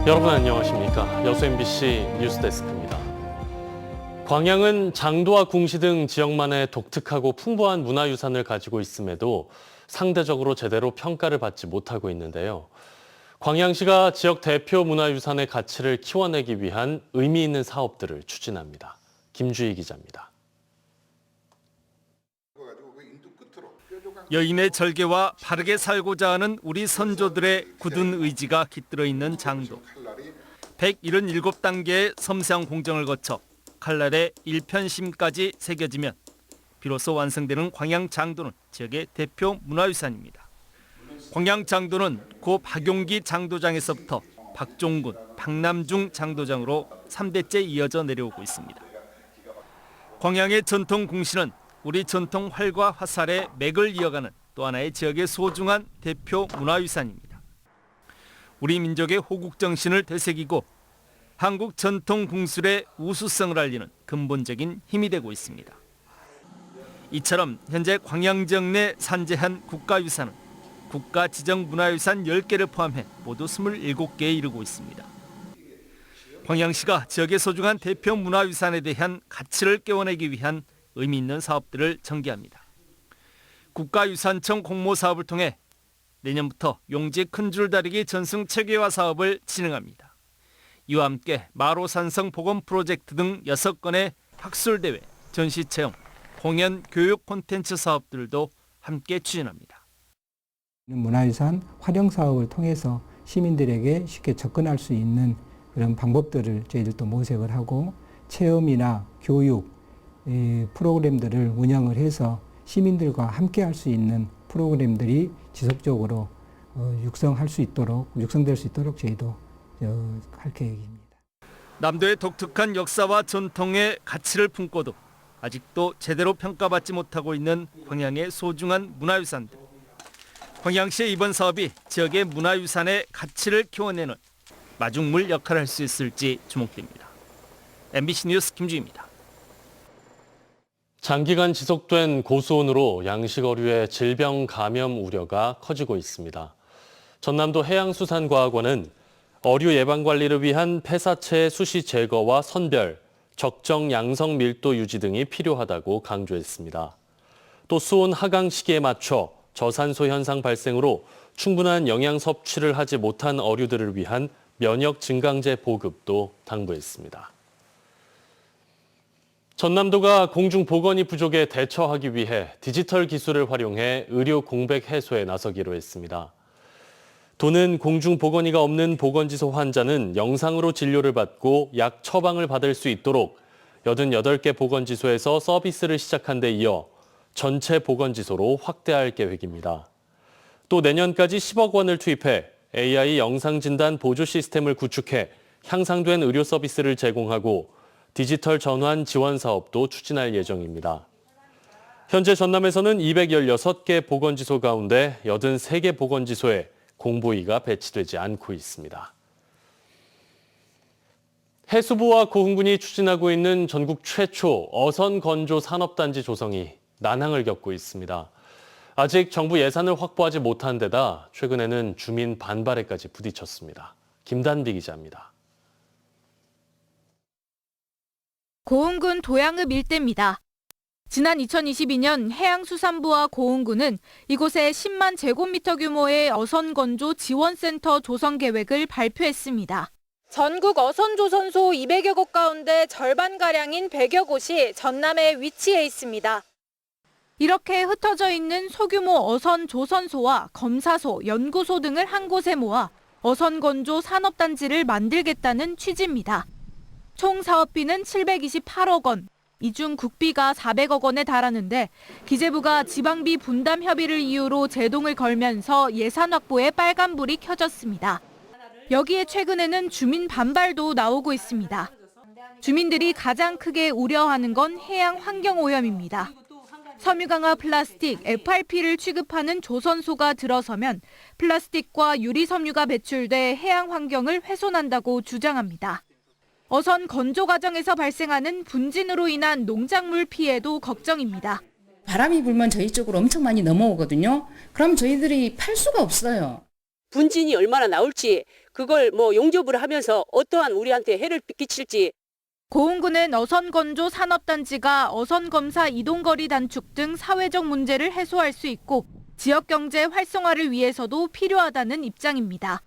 여러분 안녕하십니까? 여수 MBC 뉴스데스크입니다. 광양은 장도와 궁시 등 지역만의 독특하고 풍부한 문화유산을 가지고 있음에도 상대적으로 제대로 평가를 받지 못하고 있는데요. 광양시가 지역 대표 문화유산의 가치를 키워내기 위한 의미 있는 사업들을 추진합니다. 김주희 기자입니다. 여인의 절개와 바르게 살고자 하는 우리 선조들의 굳은 의지가 깃들어 있는 장도. 177단계의 섬세한 공정을 거쳐 칼날의 일편심까지 새겨지면 비로소 완성되는 광양장도는 지역의 대표 문화유산입니다. 광양장도는 고 박용기 장도장에서부터 박종군, 박남중 장도장으로 3대째 이어져 내려오고 있습니다. 광양의 전통 궁시는 우리 전통 활과 화살의 맥을 이어가는 또 하나의 지역의 소중한 대표 문화유산입니다. 우리 민족의 호국정신을 되새기고 한국 전통 궁술의 우수성을 알리는 근본적인 힘이 되고 있습니다. 이처럼 현재 광양지역 내 산재한 국가유산은 국가지정문화유산 10개를 포함해 모두 27개에 이르고 있습니다. 광양시가 지역의 소중한 대표 문화유산에 대한 가치를 깨워내기 위한 의미 있는 사업들을 전개합니다. 국가유산청 공모사업을 통해 내년부터 용지 큰 줄 다리기 전승 체계화 사업을 진행합니다. 이와 함께 마로산성 복원 프로젝트 등 6건의 학술대회, 전시체험, 공연, 교육 콘텐츠 사업들도 함께 추진합니다. 문화유산 활용 사업을 통해서 시민들에게 쉽게 접근할 수 있는 그런 방법들을 저희들도 모색을 하고 체험이나 교육, 프로그램들을 운영을 해서 시민들과 함께 할 수 있는 프로그램들이 지속적으로 육성될 수 있도록 저희도 할 계획입니다. 남도의 독특한 역사와 전통의 가치를 품고도 아직도 제대로 평가받지 못하고 있는 광양의 소중한 문화유산들. 광양시의 이번 사업이 지역의 문화유산의 가치를 키워내는 마중물 역할을 할 수 있을지 주목됩니다. MBC 뉴스 김주희입니다. 장기간 지속된 고수온으로 양식어류의 질병 감염 우려가 커지고 있습니다. 전남도 해양수산과학원은 어류 예방 관리를 위한 폐사체 수시 제거와 선별, 적정 양성 밀도 유지 등이 필요하다고 강조했습니다. 또 수온 하강 시기에 맞춰 저산소 현상 발생으로 충분한 영양 섭취를 하지 못한 어류들을 위한 면역 증강제 보급도 당부했습니다. 전남도가 공중 보건이 부족에 대처하기 위해 디지털 기술을 활용해 의료 공백 해소에 나서기로 했습니다. 도는 공중 보건의가 없는 보건지소 환자는 영상으로 진료를 받고 약 처방을 받을 수 있도록 88개 보건지소에서 서비스를 시작한 데 이어 전체 보건지소로 확대할 계획입니다. 또 내년까지 10억 원을 투입해 AI 영상진단 보조 시스템을 구축해 향상된 의료 서비스를 제공하고 디지털 전환 지원 사업도 추진할 예정입니다. 현재 전남에서는 216개 보건지소 가운데 83개 보건지소에 공보의가 배치되지 않고 있습니다. 해수부와 고흥군이 추진하고 있는 전국 최초 어선 건조 산업단지 조성이 난항을 겪고 있습니다. 아직 정부 예산을 확보하지 못한 데다 최근에는 주민 반발에까지 부딪혔습니다. 김단비 기자입니다. 고흥군 도양읍 일대입니다. 지난 2022년 해양수산부와 고흥군은 이곳에 10만 제곱미터 규모의 어선건조 지원센터 조성 계획을 발표했습니다. 전국 어선조선소 200여 곳 가운데 절반가량인 100여 곳이 전남에 위치해 있습니다. 이렇게 흩어져 있는 소규모 어선조선소와 검사소, 연구소 등을 한 곳에 모아 어선건조 산업단지를 만들겠다는 취지입니다. 총 사업비는 728억 원, 이 중 국비가 400억 원에 달하는데 기재부가 지방비 분담 협의를 이유로 제동을 걸면서 예산 확보에 빨간불이 켜졌습니다. 여기에 최근에는 주민 반발도 나오고 있습니다. 주민들이 가장 크게 우려하는 건 해양 환경 오염입니다. 섬유강화 플라스틱 FRP를 취급하는 조선소가 들어서면 플라스틱과 유리섬유가 배출돼 해양 환경을 훼손한다고 주장합니다. 어선 건조 과정에서 발생하는 분진으로 인한 농작물 피해도 걱정입니다. 바람이 불면 저희 쪽으로 엄청 많이 넘어오거든요. 그럼 저희들이 팔 수가 없어요. 분진이 얼마나 나올지 그걸 용접을 하면서 어떠한 우리한테 해를 끼칠지. 고흥군은 어선건조 산업단지가 어선검사 이동거리 단축 등 사회적 문제를 해소할 수 있고 지역경제 활성화를 위해서도 필요하다는 입장입니다.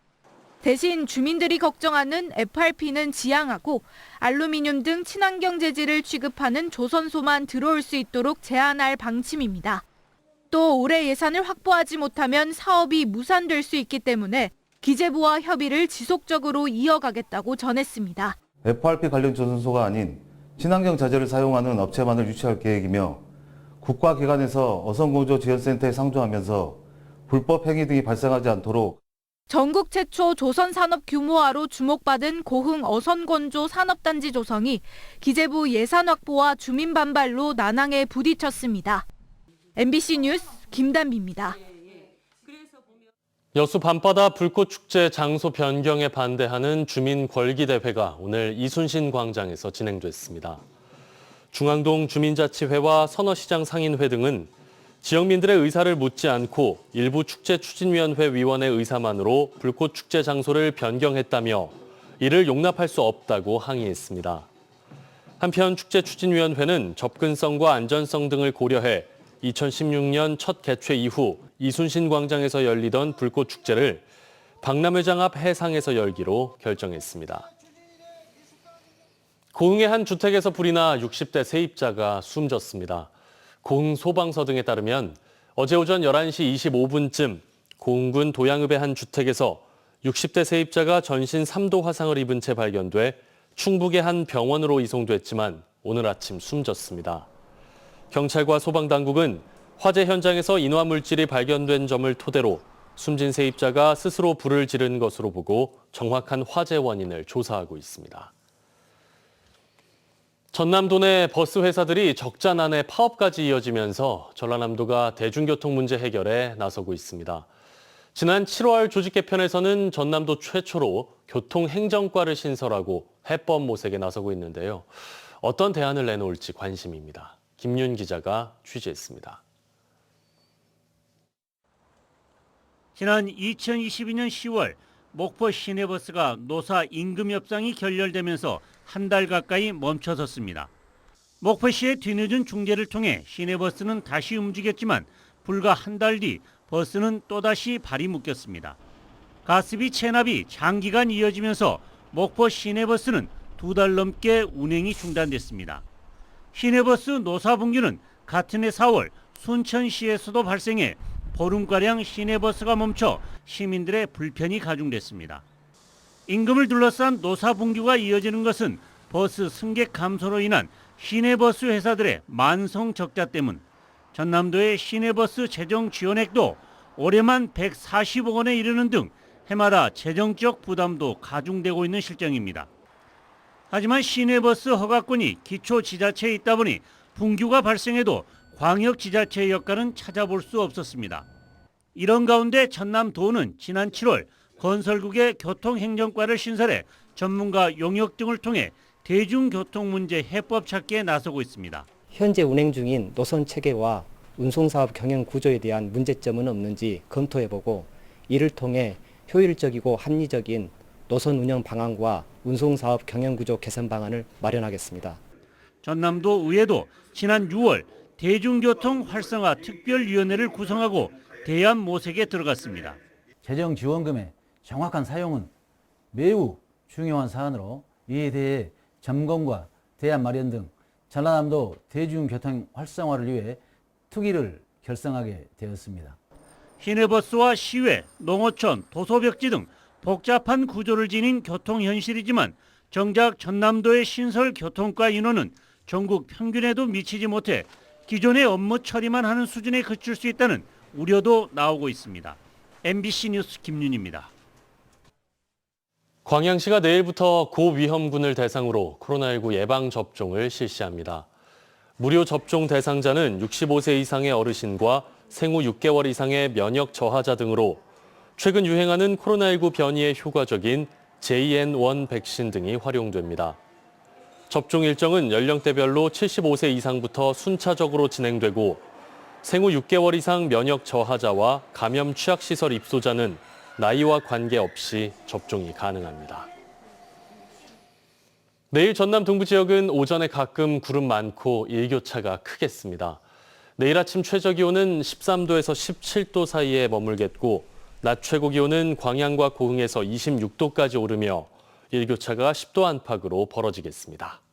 대신 주민들이 걱정하는 FRP는 지양하고 알루미늄 등 친환경 재질을 취급하는 조선소만 들어올 수 있도록 제한할 방침입니다. 또 올해 예산을 확보하지 못하면 사업이 무산될 수 있기 때문에 기재부와 협의를 지속적으로 이어가겠다고 전했습니다. FRP 관련 조선소가 아닌 친환경 자재를 사용하는 업체만을 유치할 계획이며 국가기관에서 어선공조지원센터에 상주하면서 불법 행위 등이 발생하지 않도록 전국 최초 조선산업 규모화로 주목받은 고흥 어선건조 산업단지 조성이 기재부 예산 확보와 주민 반발로 난항에 부딪혔습니다. MBC 뉴스 김단비입니다. 여수 밤바다 불꽃축제 장소 변경에 반대하는 주민 권리대회가 오늘 이순신 광장에서 진행됐습니다. 중앙동 주민자치회와 선어시장 상인회 등은 지역민들의 의사를 묻지 않고 일부 축제추진위원회 위원의 의사만으로 불꽃축제 장소를 변경했다며 이를 용납할 수 없다고 항의했습니다. 한편 축제추진위원회는 접근성과 안전성 등을 고려해 2016년 첫 개최 이후 이순신 광장에서 열리던 불꽃축제를 박람회장 앞 해상에서 열기로 결정했습니다. 고흥의 한 주택에서 불이 나 60대 세입자가 숨졌습니다. 고흥 소방서 등에 따르면 어제 오전 11시 25분쯤 고흥군 도양읍의 한 주택에서 60대 세입자가 전신 3도 화상을 입은 채 발견돼 충북의 한 병원으로 이송됐지만 오늘 아침 숨졌습니다. 경찰과 소방당국은 화재 현장에서 인화물질이 발견된 점을 토대로 숨진 세입자가 스스로 불을 지른 것으로 보고 정확한 화재 원인을 조사하고 있습니다. 전남도 내 버스 회사들이 적자난의 파업까지 이어지면서 전라남도가 대중교통 문제 해결에 나서고 있습니다. 지난 7월 조직 개편에서는 전남도 최초로 교통행정과를 신설하고 해법 모색에 나서고 있는데요. 어떤 대안을 내놓을지 관심입니다. 김윤 기자가 취재했습니다. 지난 2022년 10월 목포 시내버스가 노사 임금 협상이 결렬되면서 한 달 가까이 멈춰섰습니다. 목포시의 뒤늦은 중재를 통해 시내버스는 다시 움직였지만 불과 한 달 뒤 버스는 또다시 발이 묶였습니다. 가스비 체납이 장기간 이어지면서 목포 시내버스는 2달 넘게 운행이 중단됐습니다. 시내버스 노사 분규는 같은 해 4월 순천시에서도 발생해 보름가량 시내버스가 멈춰 시민들의 불편이 가중됐습니다. 임금을 둘러싼 노사 분규가 이어지는 것은 버스 승객 감소로 인한 시내버스 회사들의 만성 적자 때문. 전남도의 시내버스 재정 지원액도 올해만 140억 원에 이르는 등 해마다 재정적 부담도 가중되고 있는 실정입니다. 하지만 시내버스 허가권이 기초지자체에 있다 보니 분규가 발생해도 광역지자체의 역할은 찾아볼 수 없었습니다. 이런 가운데 전남도는 지난 7월 건설국의 교통행정과를 신설해 전문가 용역 등을 통해 대중교통 문제 해법 찾기에 나서고 있습니다. 현재 운행 중인 노선 체계와 운송사업 경영 구조에 대한 문제점은 없는지 검토해보고 이를 통해 효율적이고 합리적인 노선 운영 방안과 운송사업 경영 구조 개선 방안을 마련하겠습니다. 전남도 의회도 지난 6월 대중교통 활성화 특별위원회를 구성하고 대안 모색에 들어갔습니다. 재정 지원금의 정확한 사용은 매우 중요한 사안으로 이에 대해 점검과 대안 마련 등 전라남도 대중교통 활성화를 위해 투기를 결성하게 되었습니다. 시내버스와 시외, 농어촌, 도소벽지 등 복잡한 구조를 지닌 교통 현실이지만 정작 전남도의 신설 교통과 인원은 전국 평균에도 미치지 못해 기존의 업무 처리만 하는 수준에 그칠 수 있다는 우려도 나오고 있습니다. MBC 뉴스 김윤입니다. 광양시가 내일부터 고위험군을 대상으로 코로나19 예방접종을 실시합니다. 무료 접종 대상자는 65세 이상의 어르신과 생후 6개월 이상의 면역 저하자 등으로 최근 유행하는 코로나19 변이에 효과적인 JN1 백신 등이 활용됩니다. 접종 일정은 연령대별로 75세 이상부터 순차적으로 진행되고 생후 6개월 이상 면역 저하자와 감염 취약시설 입소자는 나이와 관계없이 접종이 가능합니다. 내일 전남 동부 지역은 오전에 가끔 구름 많고 일교차가 크겠습니다. 내일 아침 최저기온은 13도에서 17도 사이에 머물겠고 낮 최고기온은 광양과 고흥에서 26도까지 오르며 일교차가 10도 안팎으로 벌어지겠습니다.